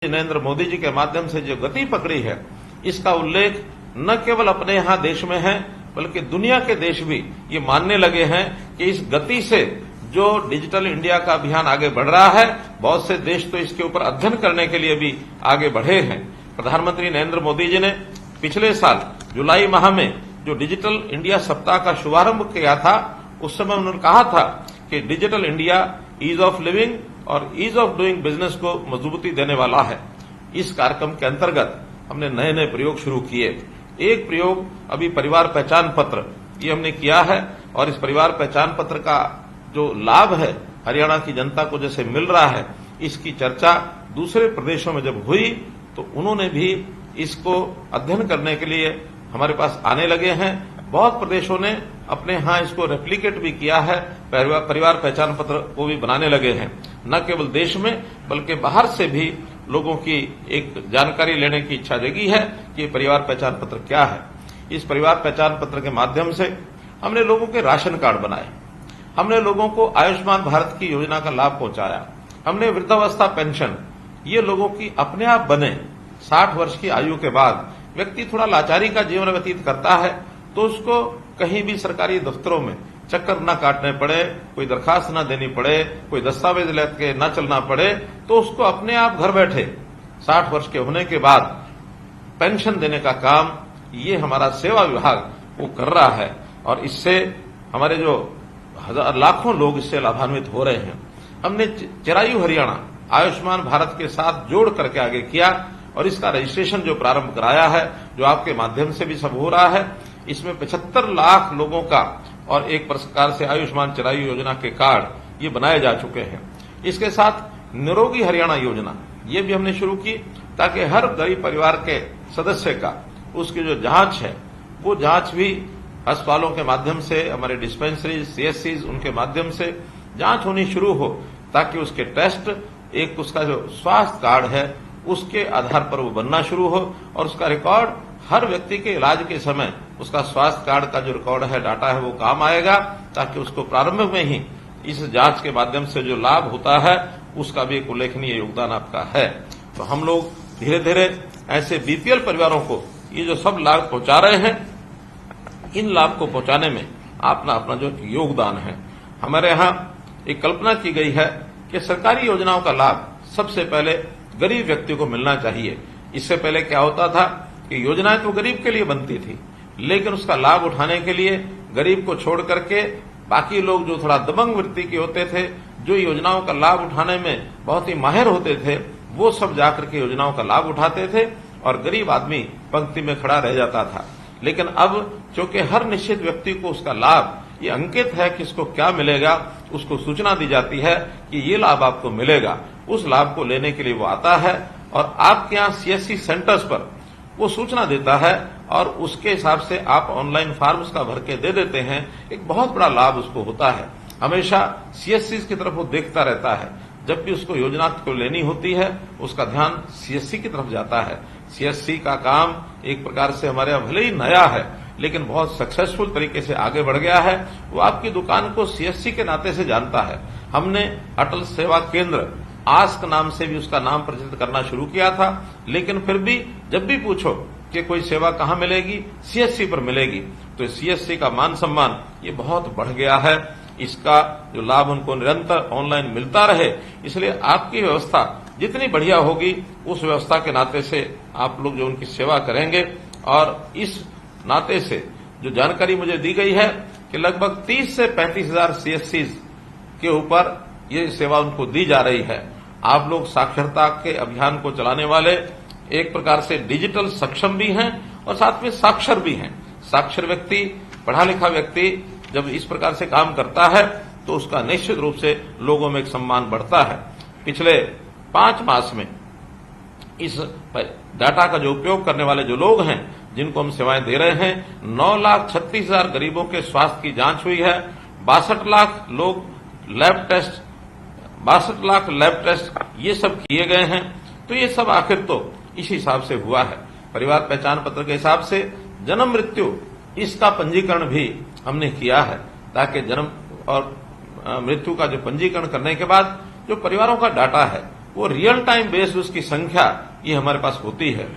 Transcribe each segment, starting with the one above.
नरेंद्र मोदी जी के माध्यम से जो गति पकड़ी है, इसका उल्लेख न केवल अपने यहां देश में है, बल्कि दुनिया के देश भी ये मानने लगे हैं कि इस गति से जो डिजिटल इंडिया का अभियान आगे बढ़ रहा है, बहुत से देश तो इसके ऊपर अध्ययन करने के लिए भी आगे बढ़े हैं। प्रधानमंत्री नरेंद्र मोदी जी ने पिछले साल जुलाई माह में जो डिजिटल इंडिया सप्ताह का शुभारंभ किया था, उस समय उन्होंने कहा था कि digital India ease of living और ईज ऑफ डूइंग बिजनेस को मजबूती देने वाला है। इस कार्यक्रम के अंतर्गत हमने नए नए प्रयोग शुरू किए। एक प्रयोग अभी परिवार पहचान पत्र ये हमने किया है, और इस परिवार पहचान पत्र का जो लाभ है हरियाणा की जनता को जैसे मिल रहा है, इसकी चर्चा दूसरे प्रदेशों में जब हुई तो उन्होंने भी इसको अध्ययन करने के लिए हमारे पास आने लगे हैं। बहुत प्रदेशों ने अपने यहां इसको रेप्लिकेट भी किया है, परिवार पहचान पत्र को भी बनाने लगे हैं। न केवल देश में बल्कि बाहर से भी लोगों की एक जानकारी लेने की इच्छा जगी है कि परिवार पहचान पत्र क्या है। इस परिवार पहचान पत्र के माध्यम से हमने लोगों के राशन कार्ड बनाए, हमने लोगों को आयुष्मान भारत की योजना का लाभ पहुंचाया, हमने वृद्धावस्था पेंशन ये लोगों की अपने आप बने। 60 वर्ष की आयु के बाद व्यक्ति थोड़ा लाचारी का जीवन व्यतीत करता है तो उसको कहीं भी सरकारी दफ्तरों में चक्कर न काटने पड़े, कोई दरखास्त न देनी पड़े, कोई दस्तावेज लेके न चलना पड़े, तो उसको अपने आप घर बैठे 60 वर्ष के होने के बाद पेंशन देने का काम ये हमारा सेवा विभाग वो कर रहा है। और इससे हमारे जो लाखों लोग इससे लाभान्वित हो रहे हैं। हमने चिरायु हरियाणा आयुष्मान भारत के साथ जोड़ करके आगे किया, और इसका रजिस्ट्रेशन जो प्रारंभ कराया है, जो आपके माध्यम से भी सब हो रहा है, इसमें 75 लाख लोगों का और एक प्रकार से आयुष्मान चिरायु योजना के कार्ड ये बनाए जा चुके हैं। इसके साथ निरोगी हरियाणा योजना ये भी हमने शुरू की, ताकि हर गरीब परिवार के सदस्य का उसकी जो जांच है वो जांच भी अस्पतालों के माध्यम से, हमारे डिस्पेंसरीज, सीएससीज उनके माध्यम से जांच होनी शुरू हो, ताकि उसके टेस्ट एक उसका जो स्वास्थ्य कार्ड है उसके आधार पर वो बनना शुरू हो, और उसका रिकॉर्ड हर व्यक्ति के इलाज के समय उसका स्वास्थ्य कार्ड का जो रिकॉर्ड है, डाटा है, वो काम आएगा, ताकि उसको प्रारंभ में ही इस जांच के माध्यम से जो लाभ होता है उसका भी एक उल्लेखनीय योगदान आपका है। तो हम लोग धीरे धीरे ऐसे बीपीएल परिवारों को ये जो सब लाभ पहुंचा रहे हैं, इन लाभ को पहुंचाने में अपना अपना जो योगदान है। हमारे यहां एक कल्पना की गई है कि सरकारी योजनाओं का लाभ सबसे पहले गरीब व्यक्ति को मिलना चाहिए। इससे पहले क्या होता था कि योजनाएं तो गरीब के लिए बनती थी, लेकिन उसका लाभ उठाने के लिए गरीब को छोड़ करके बाकी लोग जो थोड़ा दबंग वृत्ति के होते थे, जो योजनाओं का लाभ उठाने में बहुत ही माहिर होते थे, वो सब जाकर के योजनाओं का लाभ उठाते थे, और गरीब आदमी पंक्ति में खड़ा रह जाता था। लेकिन अब चूंकि हर निश्चित व्यक्ति को उसका लाभ ये अंकित है कि इसको क्या मिलेगा, उसको सूचना दी जाती है कि ये लाभ आपको मिलेगा। उस लाभ को लेने के लिए वो आता है और आपके यहाँ सीएससी सेंटर्स पर वो सूचना देता है, और उसके हिसाब से आप ऑनलाइन फॉर्म्स का भर के दे देते हैं। एक बहुत बड़ा लाभ उसको होता है। हमेशा सीएससी की तरफ वो देखता रहता है। जब भी उसको योजना को लेनी होती है, उसका ध्यान सीएससी की तरफ जाता है। सीएससी का काम एक प्रकार से हमारे यहाँ भले ही नया है, लेकिन बहुत सक्सेसफुल तरीके से आगे बढ़ गया है। वो आपकी दुकान को सीएससी के नाते से जानता है। हमने अटल सेवा केंद्र आस्क नाम से भी उसका नाम प्रचलित करना शुरू किया था, लेकिन फिर भी जब भी पूछो कि कोई सेवा कहां मिलेगी, सीएससी पर मिलेगी। तो सीएससी का मान सम्मान ये बहुत बढ़ गया है। इसका जो लाभ उनको निरंतर ऑनलाइन मिलता रहे, इसलिए आपकी व्यवस्था जितनी बढ़िया होगी, उस व्यवस्था के नाते से आप लोग जो उनकी सेवा करेंगे। और इस नाते से जो जानकारी मुझे दी गई है कि लगभग 30 से 35 हजार सीएससी के ऊपर ये सेवा उनको दी जा रही है। आप लोग साक्षरता के अभियान को चलाने वाले एक प्रकार से डिजिटल सक्षम भी हैं और साथ में साक्षर भी हैं। साक्षर व्यक्ति, पढ़ा लिखा व्यक्ति जब इस प्रकार से काम करता है तो उसका निश्चित रूप से लोगों में एक सम्मान बढ़ता है। पिछले 5 मास में इस डाटा का जो उपयोग करने वाले जो लोग हैं, जिनको हम सेवाएं दे रहे हैं, 9,36,000 गरीबों के स्वास्थ्य की जांच हुई है। 62 लाख लोग lab test 62 lakh lab test ये सब किए गए हैं। तो ये सब आखिर तो इस हिसाब से हुआ है। परिवार पहचान पत्र के हिसाब से जन्म मृत्यु इसका पंजीकरण भी हमने किया है, ताकि जन्म और मृत्यु का जो पंजीकरण करने के बाद जो परिवारों का डाटा है वो रियल टाइम बेस्ड उसकी संख्या ये हमारे पास होती है।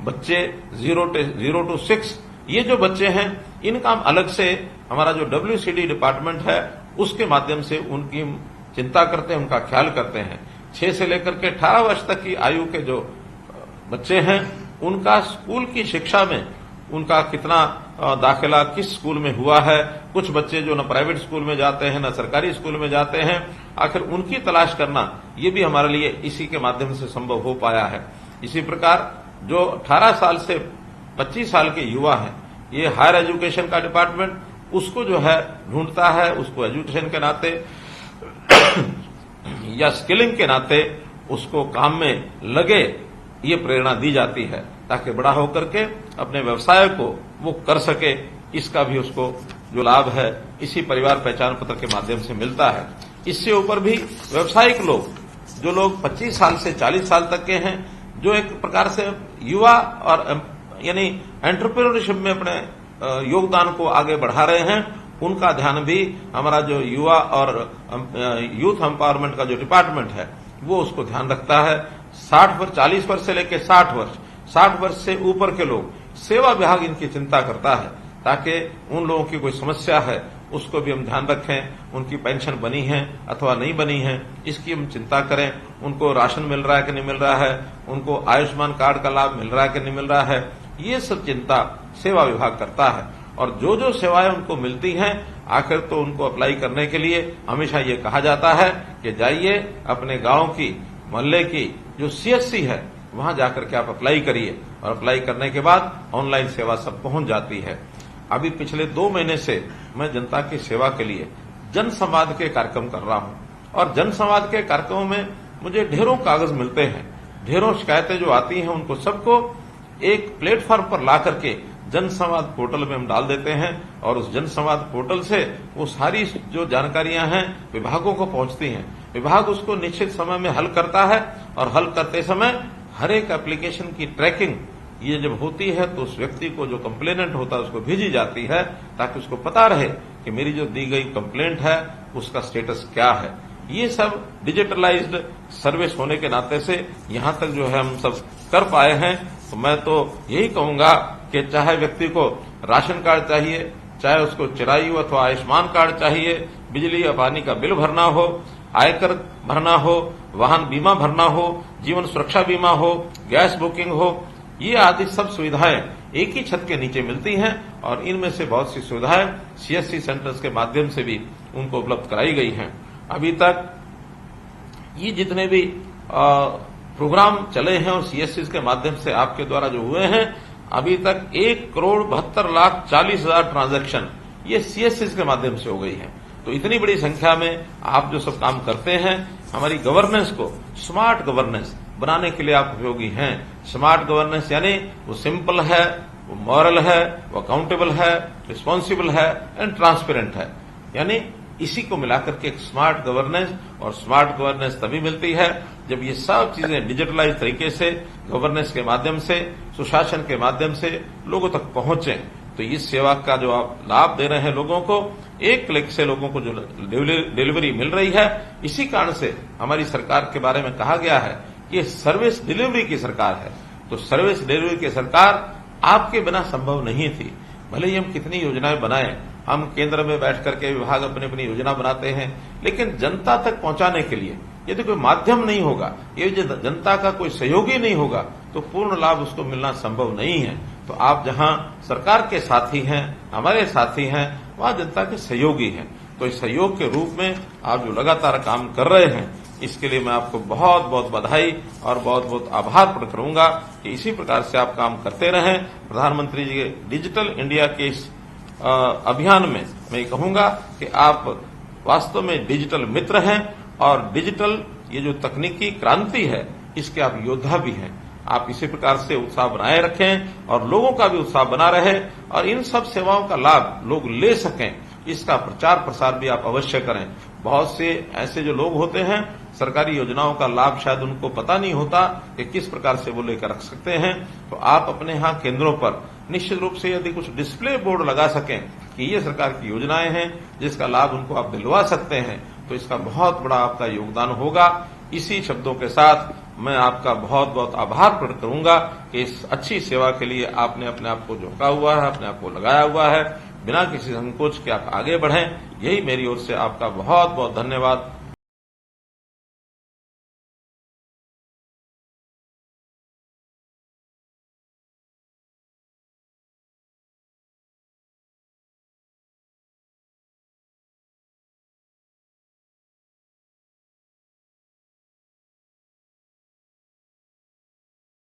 बच्चे 0 to 6 ये जो बच्चे हैं इनका हम अलग से हमारा जो WCD डिपार्टमेंट है उसके माध्यम से उनकी चिंता करते हैं, उनका ख्याल करते हैं। 6 से लेकर के 18 वर्ष तक की आयु के जो बच्चे हैं उनका स्कूल की शिक्षा में उनका कितना दाखिला किस स्कूल में हुआ है। कुछ बच्चे जो न प्राइवेट स्कूल में जाते हैं न सरकारी स्कूल में जाते हैं, आखिर उनकी तलाश करना ये भी हमारे लिए इसी के माध्यम से संभव हो पाया है। इसी प्रकार जो 18 साल से 25 साल के युवा हैं, ये हायर एजुकेशन का डिपार्टमेंट उसको जो है ढूंढता है, उसको एजुकेशन के नाते या स्किलिंग के नाते उसको काम में लगे ये प्रेरणा दी जाती है, ताकि बड़ा होकर के अपने व्यवसाय को वो कर सके। इसका भी उसको जो लाभ है इसी परिवार पहचान पत्र के माध्यम से मिलता है। इससे ऊपर भी व्यावसायिक लोग, जो लोग 25 साल से 40 साल तक के हैं, जो एक प्रकार से युवा और यानी एंटरप्रेन्योरशिप में अपने योगदान को आगे बढ़ा रहे हैं, उनका ध्यान भी हमारा जो युवा और यूथ एम्पावरमेंट का जो डिपार्टमेंट है वो उसको ध्यान रखता है। 40 वर्ष से लेकर 60 वर्ष से ऊपर के लोग, सेवा विभाग इनकी चिंता करता है, ताकि उन लोगों की कोई समस्या है उसको भी हम ध्यान रखें। उनकी पेंशन बनी है अथवा नहीं बनी है इसकी हम चिंता करें। उनको राशन मिल रहा है कि नहीं मिल रहा है, उनको आयुष्मान कार्ड का लाभ मिल रहा है कि नहीं मिल रहा है, ये सब चिंता सेवा विभाग करता है। और जो जो सेवाएं उनको मिलती हैं, आखिर तो उनको अप्लाई करने के लिए हमेशा ये कहा जाता है कि जाइए अपने गांव की, मोहल्ले की जो CSC है वहां जाकर के आप अप्लाई करिए, और अप्लाई करने के बाद ऑनलाइन सेवा सब पहुंच जाती है। अभी पिछले 2 महीने से मैं जनता की सेवा के लिए जन संवाद के कार्यक्रम कर रहा हूं, और जन संवाद के कार्यक्रमों में मुझे ढेरों कागज मिलते हैं, ढेरों शिकायतें जो आती हैं उनको सबको एक प्लेटफॉर्म पर ला करके जन संवाद पोर्टल में हम डाल देते हैं, और उस जन संवाद पोर्टल से वो सारी जो जानकारियां हैं विभागों को पहुंचती हैं। विभाग उसको निश्चित समय में हल करता है, और हल करते समय हर एक एप्लीकेशन की ट्रैकिंग ये जब होती है तो उस व्यक्ति को जो कंप्लेनेंट होता है उसको भेजी जाती है, ताकि उसको पता रहे कि मेरी जो दी गई कंप्लेंट है उसका स्टेटस क्या है। ये सब डिजिटलाइज्ड सर्विस होने के नाते से यहां तक जो है हम सब कर पाए हैं। तो मैं तो यही कहूंगा कि चाहे व्यक्ति को राशन कार्ड चाहिए, चाहे उसको चिरायु अथवा आयुष्मान कार्ड चाहिए, बिजली या पानी का बिल भरना हो, आयकर भरना हो, वाहन बीमा भरना हो, जीवन सुरक्षा बीमा हो, गैस बुकिंग हो, ये आदि सब सुविधाएं एक ही छत के नीचे मिलती हैं। और इनमें से बहुत सी सुविधाएं CSC सेंटर्स के माध्यम से भी उनको उपलब्ध कराई गई हैं। अभी तक ये जितने भी प्रोग्राम चले हैं और CSC के माध्यम से आपके द्वारा जो हुए हैं, अभी तक 1,72,40,000 ट्रांजैक्शन ये CSC के माध्यम से हो गई है। तो इतनी बड़ी संख्या में आप जो सब काम करते हैं, हमारी गवर्नेंस को स्मार्ट गवर्नेंस बनाने के लिए आप उपयोगी हैं। स्मार्ट गवर्नेंस यानी वो सिंपल है, वो मॉरल है, वो अकाउंटेबल है, रिस्पॉन्सिबल है एंड ट्रांसपेरेंट है। यानी इसी को मिलाकर के एक स्मार्ट गवर्नेंस, और स्मार्ट गवर्नेंस तभी मिलती है जब ये सब चीजें डिजिटलाइज तरीके से गवर्नेंस के माध्यम से, सुशासन के माध्यम से लोगों तक पहुंचे। तो इस सेवा का जो आप लाभ दे रहे हैं लोगों को, एक क्लिक से लोगों को जो डिलीवरी मिल रही है, इसी कारण से हमारी सरकार के बारे में कहा गया है कि ये सर्विस डिलीवरी की सरकार है। तो सर्विस डिलीवरी की सरकार आपके बिना संभव नहीं थी। भले ही हम कितनी योजनाएं बनाएं, हम केंद्र में बैठ करके विभाग अपनी अपनी योजना बनाते हैं, लेकिन जनता तक पहुंचाने के लिए यदि कोई माध्यम नहीं होगा, ये जनता का कोई सहयोगी नहीं होगा, तो पूर्ण लाभ उसको मिलना संभव नहीं है। तो आप जहां सरकार के साथी हैं, हमारे साथी हैं, वहां जनता के सहयोगी हैं। तो इस सहयोग के रूप में आप जो लगातार काम कर रहे हैं, इसके लिए मैं आपको बहुत बहुत बधाई और बहुत बहुत आभार प्रकट करूंगा कि इसी प्रकार से आप काम करते रहें। प्रधानमंत्री जी के डिजिटल इंडिया के इस अभियान में मैं कहूंगा कि आप वास्तव में डिजिटल मित्र हैं, और डिजिटल ये जो तकनीकी क्रांति है इसके आप योद्धा भी हैं। आप इसी प्रकार से उत्साह बनाए रखें और लोगों का भी उत्साह बना रहे, और इन सब सेवाओं का लाभ लोग ले सकें, इसका प्रचार प्रसार भी आप अवश्य करें। बहुत से ऐसे जो लोग होते हैं, सरकारी योजनाओं का लाभ शायद उनको पता नहीं होता कि किस प्रकार से वो लेकर रख सकते हैं। तो आप अपने यहाँ केंद्रों पर निश्चित रूप से यदि कुछ डिस्प्ले बोर्ड लगा सकें कि ये सरकार की योजनाएं हैं जिसका लाभ उनको आप दिलवा सकते हैं, तो इसका बहुत बड़ा आपका योगदान होगा। इसी शब्दों के साथ मैं आपका बहुत बहुत आभार प्रकट करूंगा कि इस अच्छी सेवा के लिए आपने अपने आप को झोंका हुआ है, अपने आप को लगाया हुआ है। बिना किसी संकोच के आप आगे बढ़ें, यही मेरी ओर से आपका बहुत बहुत धन्यवाद।